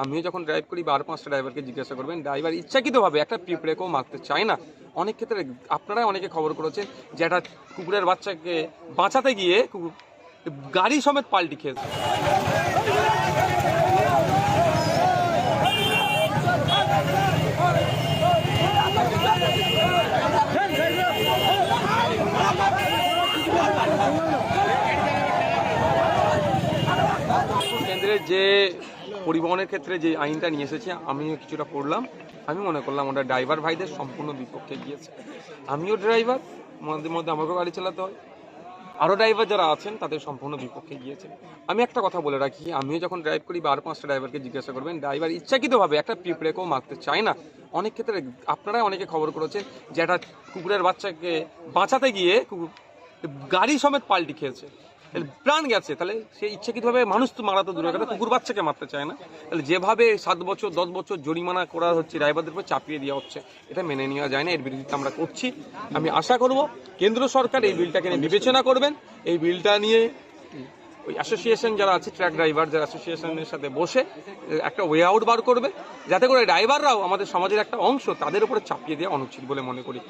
আমিও যখন ড্রাইভ করি বা আর 5টা ড্রাইভারকে জিজ্ঞাসা করবেন, ড্রাইভার ইচ্ছাকৃতভাবে একটা পিঁপড়েকেও মারতে চায় না। অনেক ক্ষেত্রে আপনারাই অনেকে খবর করেছেন যে একটা কুকুরের বাচ্চাকে বাঁচাতে গিয়ে গাড়ি সমেত পাল্টি খেয়েছে। কেন্দ্রের যে পরিবহনের ক্ষেত্রে যে আইনটা নিয়ে এসেছে আমিও কিছুটা পড়লাম। আমি মনে করলাম ওটা ড্রাইভার ভাইদের সম্পূর্ণ বিপক্ষে গিয়েছে। আমিও ড্রাইভার, মধ্যে মধ্যে আমাকেও গাড়ি চালাতে হয়। আরও ড্রাইভার যারা আছেন তাদের সম্পূর্ণ বিপক্ষে গিয়েছে। আমি একটা কথা বলে রাখি, আমিও যখন ড্রাইভ করি বা আর 5টা ড্রাইভারকে জিজ্ঞাসা করবেন, ড্রাইভার ইচ্ছাকৃতভাবে একটা পিঁপড়েকেও মারতে চায় না। অনেক ক্ষেত্রে আপনারাই অনেকে খবর করেছেন যে একটা কুকুরের বাচ্চাকে বাঁচাতে গিয়ে গাড়ি সমেত পাল্টি খেয়েছে, প্রাণ গেছে। তাহলে সে ইচ্ছাকৃতভাবে মানুষ তো মারা তো দূরের কথা, কুকুর বাচ্চাকে মারতে চায় না। তাহলে যেভাবে 7 বছর 10 বছর জরিমানা করা হচ্ছে, ড্রাইভারদের উপর চাপিয়ে দেওয়া হচ্ছে, এটা মেনে নেওয়া যায় না। এর বিরুদ্ধে আমরা করছি। আমি আশা করব কেন্দ্র সরকার এই বিলটাকে নিয়ে বিবেচনা করবেন। এই বিলটা নিয়ে ওই অ্যাসোসিয়েশন যারা আছে, ট্রাক ড্রাইভার যারা অ্যাসোসিয়েশনের সাথে বসে একটা ওয়ে আউট বার করবে, যাতে করে ড্রাইভাররাও আমাদের সমাজের একটা অংশ, তাদের উপরে চাপিয়ে দেওয়া অনুচিত বলে মনে করি।